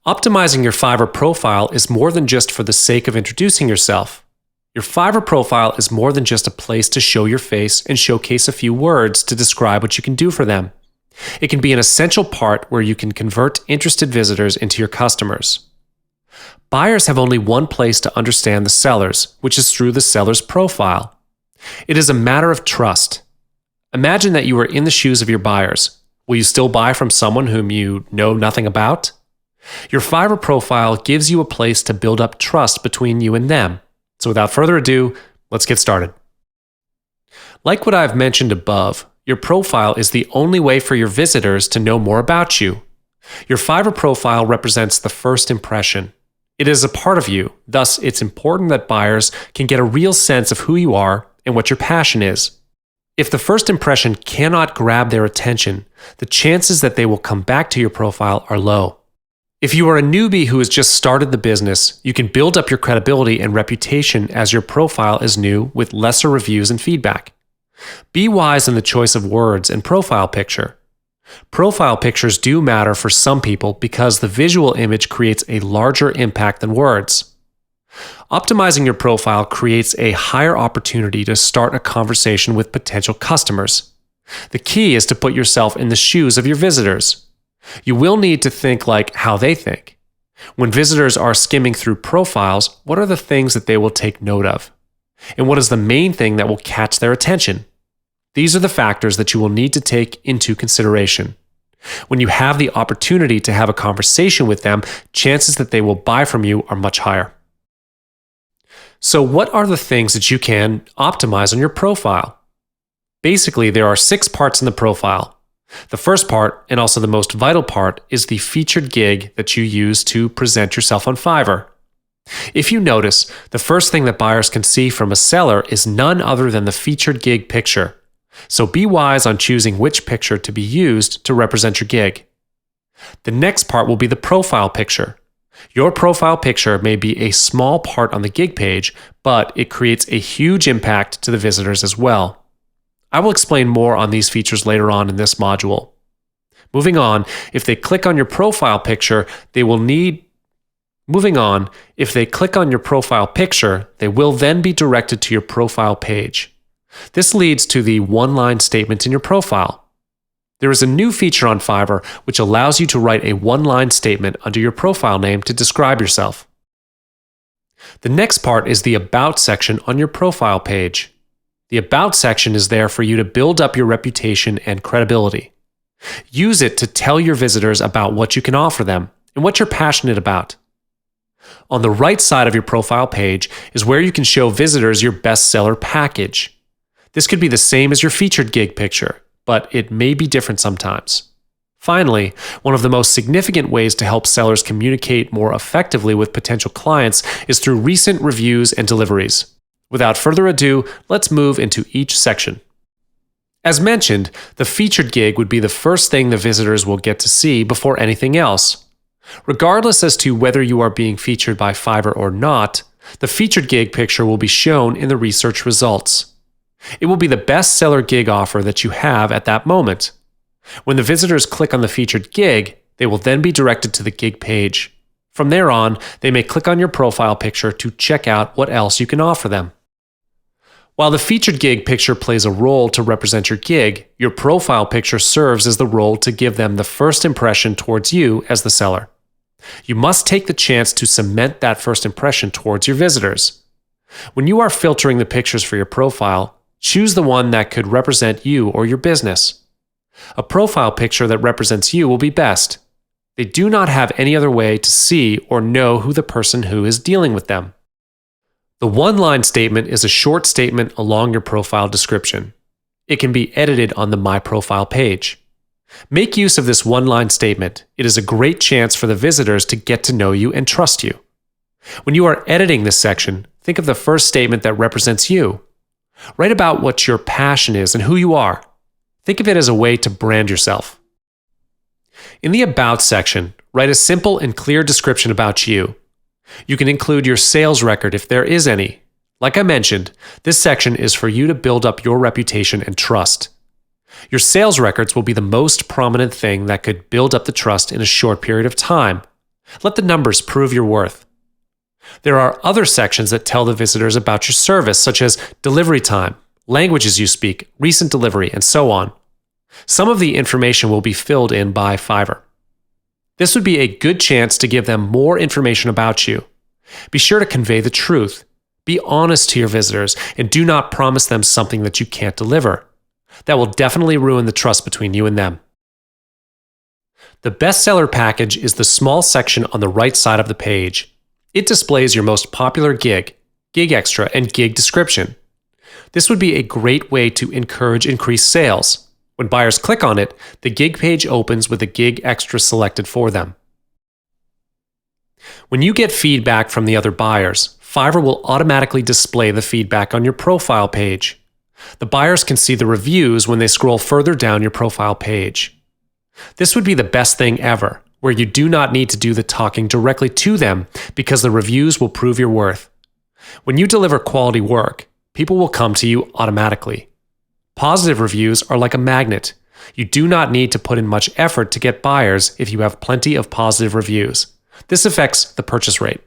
Optimizing your Fiverr profile is more than just for the sake of introducing yourself. Your Fiverr profile is more than just a place to show your face and showcase a few words to describe what you can do for them. It can be an essential part where you can convert interested visitors into your customers. Buyers have only one place to understand the sellers, which is through the seller's profile. It is a matter of trust. Imagine that you are in the shoes of your buyers. Will you still buy from someone whom you know nothing about? Your Fiverr profile gives you a place to build up trust between you and them. So without further ado, let's get started. Like what I've mentioned above, your profile is the only way for your visitors to know more about you. Your Fiverr profile represents the first impression. It is a part of you, thus it's important that buyers can get a real sense of who you are and what your passion is. If the first impression cannot grab their attention, the chances that they will come back to your profile are low. If you are a newbie who has just started the business, you can build up your credibility and reputation as your profile is new with lesser reviews and feedback. Be wise in the choice of words and profile picture. Profile pictures do matter for some people because the visual image creates a larger impact than words. Optimizing your profile creates a higher opportunity to start a conversation with potential customers. The key is to put yourself in the shoes of your visitors. You will need to think like how they think. When visitors are skimming through profiles, what are the things that they will take note of? And what is the main thing that will catch their attention? These are the factors that you will need to take into consideration. When you have the opportunity to have a conversation with them, chances that they will buy from you are much higher. So what are the things that you can optimize on your profile? Basically, there are 6 parts in the profile. The first part, and also the most vital part, is the featured gig that you use to present yourself on Fiverr. If you notice, the first thing that buyers can see from a seller is none other than the featured gig picture. So be wise on choosing which picture to be used to represent your gig. The next part will be the profile picture. Your profile picture may be a small part on the gig page, but it creates a huge impact to the visitors as well. I will explain more on these features later on in this module. Moving on, if they click on your profile picture, they will then be directed to your profile page. This leads to the one-line statement in your profile. There is a new feature on Fiverr which allows you to write a one-line statement under your profile name to describe yourself. The next part is the About section on your profile page. The About section is there for you to build up your reputation and credibility. Use it to tell your visitors about what you can offer them and what you're passionate about. On the right side of your profile page is where you can show visitors your bestseller package. This could be the same as your featured gig picture, but it may be different sometimes. Finally, one of the most significant ways to help sellers communicate more effectively with potential clients is through recent reviews and deliveries. Without further ado, let's move into each section. As mentioned, the featured gig would be the first thing the visitors will get to see before anything else. Regardless as to whether you are being featured by Fiverr or not, the featured gig picture will be shown in the research results. It will be the best seller gig offer that you have at that moment. When the visitors click on the featured gig, they will then be directed to the gig page. From there on, they may click on your profile picture to check out what else you can offer them. While the featured gig picture plays a role to represent your gig, your profile picture serves as the role to give them the first impression towards you as the seller. You must take the chance to cement that first impression towards your visitors. When you are filtering the pictures for your profile, choose the one that could represent you or your business. A profile picture that represents you will be best. They do not have any other way to see or know who the person who is dealing with them. The one-line statement is a short statement along your profile description. It can be edited on the My Profile page. Make use of this one-line statement. It is a great chance for the visitors to get to know you and trust you. When you are editing this section, think of the first statement that represents you. Write about what your passion is and who you are. Think of it as a way to brand yourself. In the About section, write a simple and clear description about you. You can include your sales record if there is any. Like I mentioned, this section is for you to build up your reputation and trust. Your sales records will be the most prominent thing that could build up the trust in a short period of time. Let the numbers prove your worth. There are other sections that tell the visitors about your service, such as delivery time, languages you speak, recent delivery, and so on. Some of the information will be filled in by Fiverr. This would be a good chance to give them more information about you. Be sure to convey the truth. Be honest to your visitors and do not promise them something that you can't deliver. That will definitely ruin the trust between you and them. The bestseller package is the small section on the right side of the page. It displays your most popular gig, gig extra, and gig description. This would be a great way to encourage increased sales. When buyers click on it, the gig page opens with a gig extra selected for them. When you get feedback from the other buyers, Fiverr will automatically display the feedback on your profile page. The buyers can see the reviews when they scroll further down your profile page. This would be the best thing ever, where you do not need to do the talking directly to them because the reviews will prove your worth. When you deliver quality work, people will come to you automatically. Positive reviews are like a magnet. You do not need to put in much effort to get buyers if you have plenty of positive reviews. This affects the purchase rate.